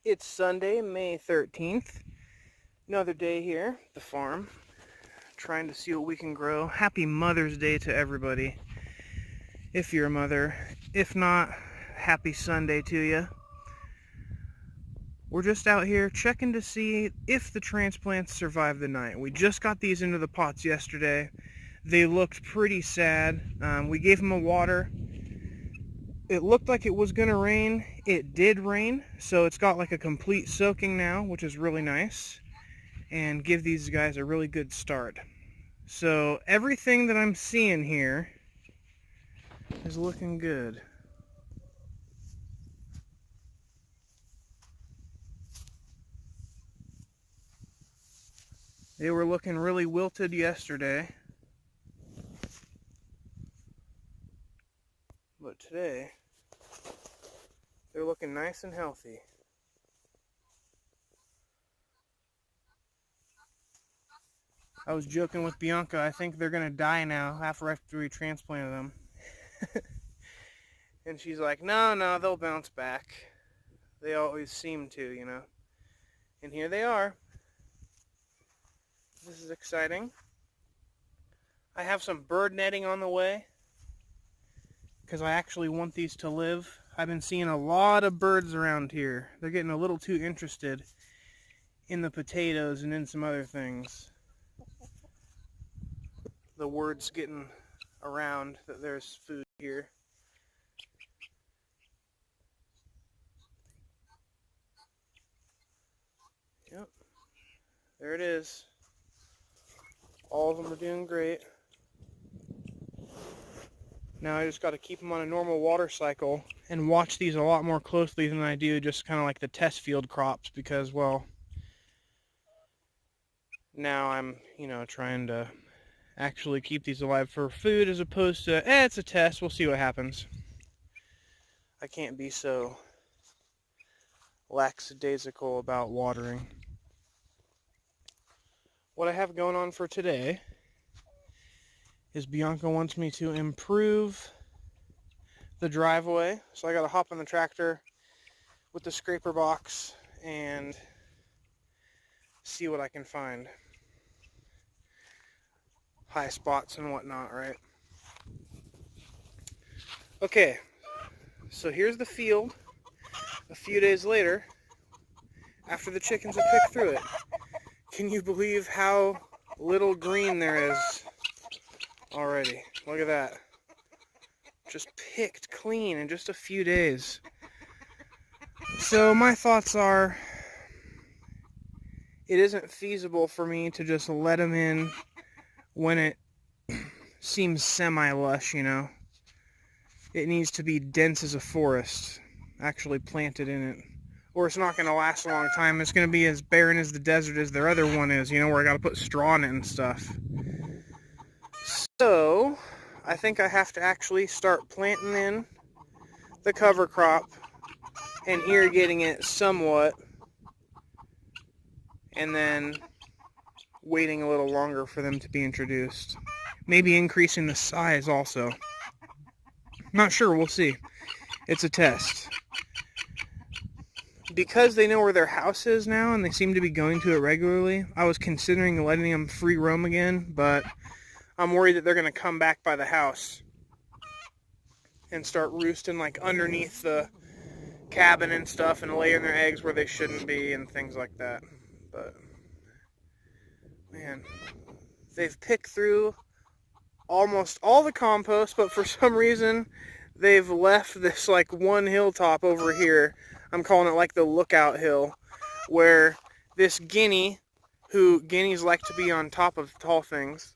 It's Sunday, May 13th. Another day here at the farm, trying to see what we can grow. Happy Mother's Day to everybody, if you're a mother. If not, happy Sunday to you. We're just out here checking to see if the transplants survive the night. We just got these into the pots yesterday. They looked pretty sad. We gave them a water. It looked like it was going to rain. It did rain, so it's got like a complete soaking now, which is really nice, and give these guys a really good start. So everything that I'm seeing here is looking good. They were looking really wilted yesterday, but today they're looking nice and healthy. I was joking with Bianca, I think they're gonna die now after we transplanted them. And she's like, no, they'll bounce back. They always seem to, you know. And here they are. This is exciting. I have some bird netting on the way, because I actually want these to live. I've been seeing a lot of birds around here. They're getting a little too interested in the potatoes and in some other things. The word's getting around that there's food here. Yep, there it is. All of them are doing great. Now I just got to keep them on a normal water cycle and watch these a lot more closely than I do just kind of like the test field crops, because, well, now I'm, trying to actually keep these alive for food as opposed to, it's a test, we'll see what happens. I can't be so lackadaisical about watering. What I have going on for today is Bianca wants me to improve the driveway. So I got to hop on the tractor with the scraper box and see what I can find. High spots and whatnot, right? Okay, so here's the field a few days later after the chickens have picked through it. Can you believe how little green there is already? Look at that. Just picked clean in just a few days. So my thoughts are, it isn't feasible for me to just let them in when it seems semi-lush, you know. It needs to be dense as a forest, actually planted in it. Or it's not going to last a long time. It's going to be as barren as the desert as their other one is, where I got to put straw in it and stuff. So, I think I have to actually start planting in the cover crop and irrigating it somewhat, and then waiting a little longer for them to be introduced. Maybe increasing the size also. Not sure, we'll see. It's a test. Because they know where their house is now and they seem to be going to it regularly, I was considering letting them free roam again, but I'm worried that they're going to come back by the house and start roosting like underneath the cabin and stuff and laying their eggs where they shouldn't be and things like that. But, man, they've picked through almost all the compost, but for some reason they've left this like one hilltop over here. I'm calling it like the lookout hill, where this guineas like to be on top of tall things,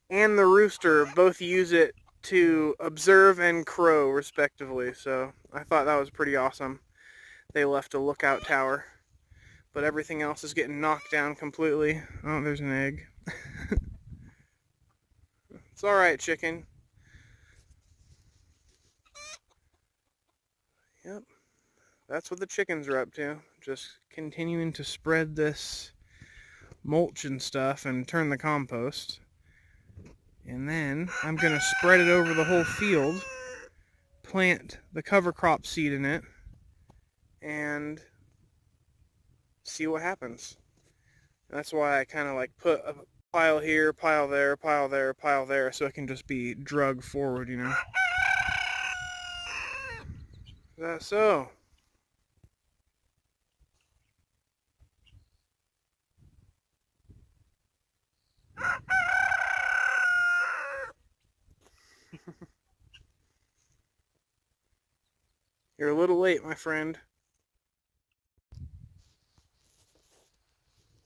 and the rooster both use it to observe and crow respectively. So I thought that was pretty awesome. They left a lookout tower, but everything else is getting knocked down completely. Oh, there's an egg. It's alright, chicken. Yep. That's what the chickens are up to. Just continuing to spread this mulch and stuff and turn the compost. And then I'm going to spread it over the whole field, plant the cover crop seed in it, and see what happens. And that's why I kind of like put a pile here, pile there, pile there, pile there, so it can just be drug forward, you know. Is that so? You're a little late, my friend.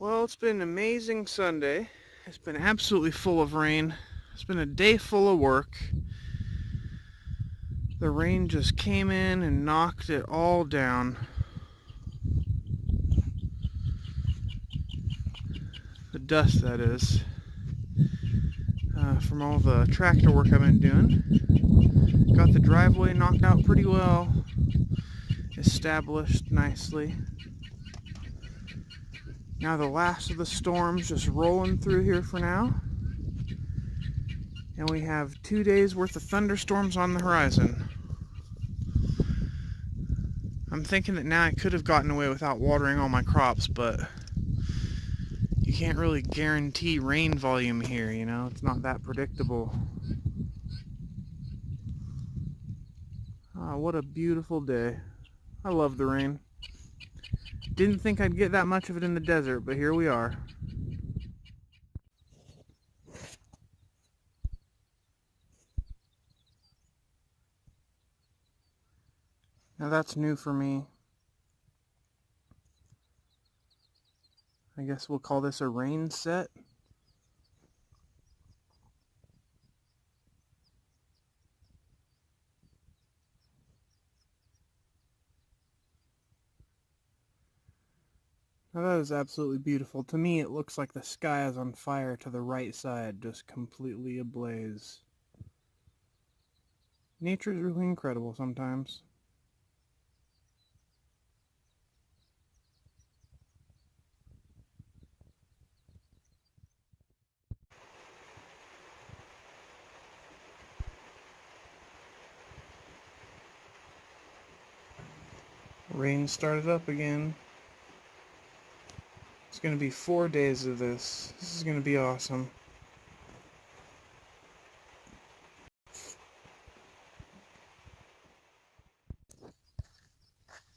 Well, it's been an amazing Sunday. It's been absolutely full of rain. It's been a day full of work. The rain just came in and knocked it all down. The dust, that is, from all the tractor work I've been doing. Got the driveway knocked out pretty well, established nicely. Now the last of the storm's just rolling through here for now. And we have 2 days worth of thunderstorms on the horizon. I'm thinking that now I could have gotten away without watering all my crops, but you can't really guarantee rain volume here, you know? It's not that predictable. Ah, what a beautiful day. I love the rain. Didn't think I'd get that much of it in the desert, but here we are. Now that's new for me. I guess we'll call this a rain set. Now that is absolutely beautiful. To me, it looks like the sky is on fire to the right side, just completely ablaze. Nature is really incredible sometimes. Rain started up again. It's going to be 4 days of this. This is going to be awesome.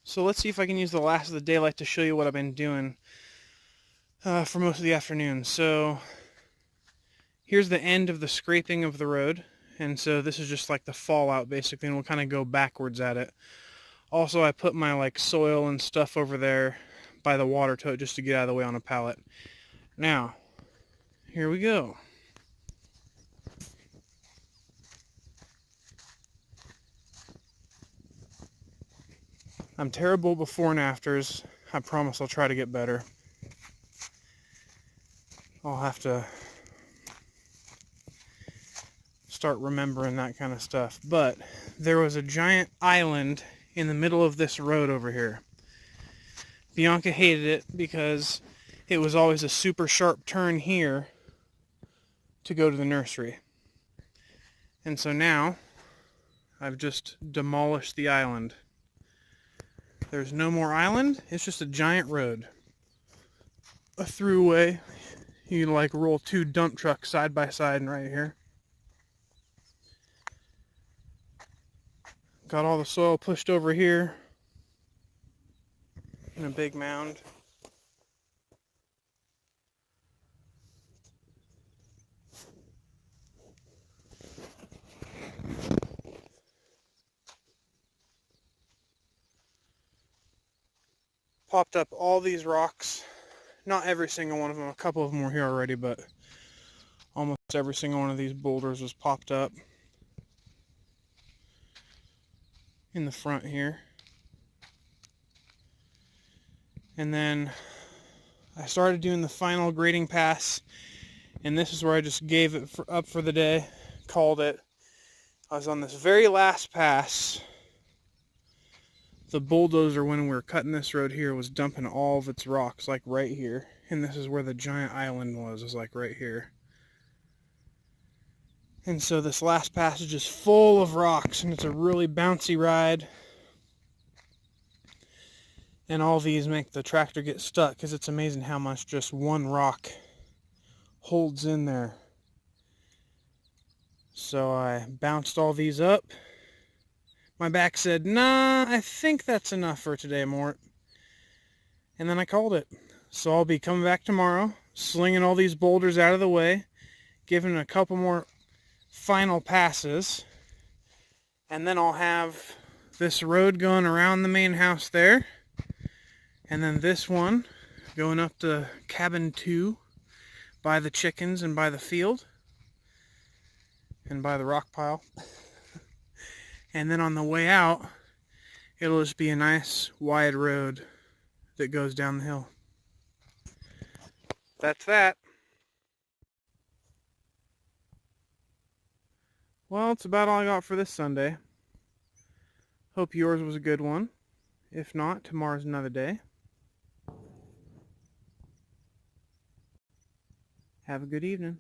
So let's see if I can use the last of the daylight to show you what I've been doing for most of the afternoon. So here's the end of the scraping of the road. And so this is just like the fallout basically, and we'll kind of go backwards at it. Also, I put my like soil and stuff over there by the water tote just to get out of the way on a pallet. Now, here we go. I'm terrible before and afters. I promise I'll try to get better. I'll have to start remembering that kind of stuff. But there was a giant island in the middle of this road over here. Bianca hated it because it was always a super sharp turn here to go to the nursery. And so now I've just demolished the island. There's no more island, it's just a giant road. A throughway. You can like roll 2 dump trucks side by side and right here. Got all the soil pushed over here in a big mound. Popped up all these rocks. Not every single one of them. A couple of them were here already, but almost every single one of these boulders was popped up in the front here. And then I started doing the final grading pass, and this is where I just gave it up for the day, called it. I was on this very last pass. The bulldozer, when we were cutting this road here, was dumping all of its rocks like right here, and this is where the giant island was like right here. And so this last passage is full of rocks, and it's a really bouncy ride. And all these make the tractor get stuck because it's amazing how much just one rock holds in there. So I bounced all these up. My back said, nah, I think that's enough for today, Mort. And then I called it. So I'll be coming back tomorrow, slinging all these boulders out of the way, giving it a couple more final passes, and then I'll have this road going around the main house there, and then this one going up to cabin 2 by the chickens and by the field and by the rock pile. And then on the way out, it'll just be a nice wide road that goes down the hill. That's that. Well, it's about all I got for this Sunday. Hope yours was a good one. If not, tomorrow's another day. Have a good evening.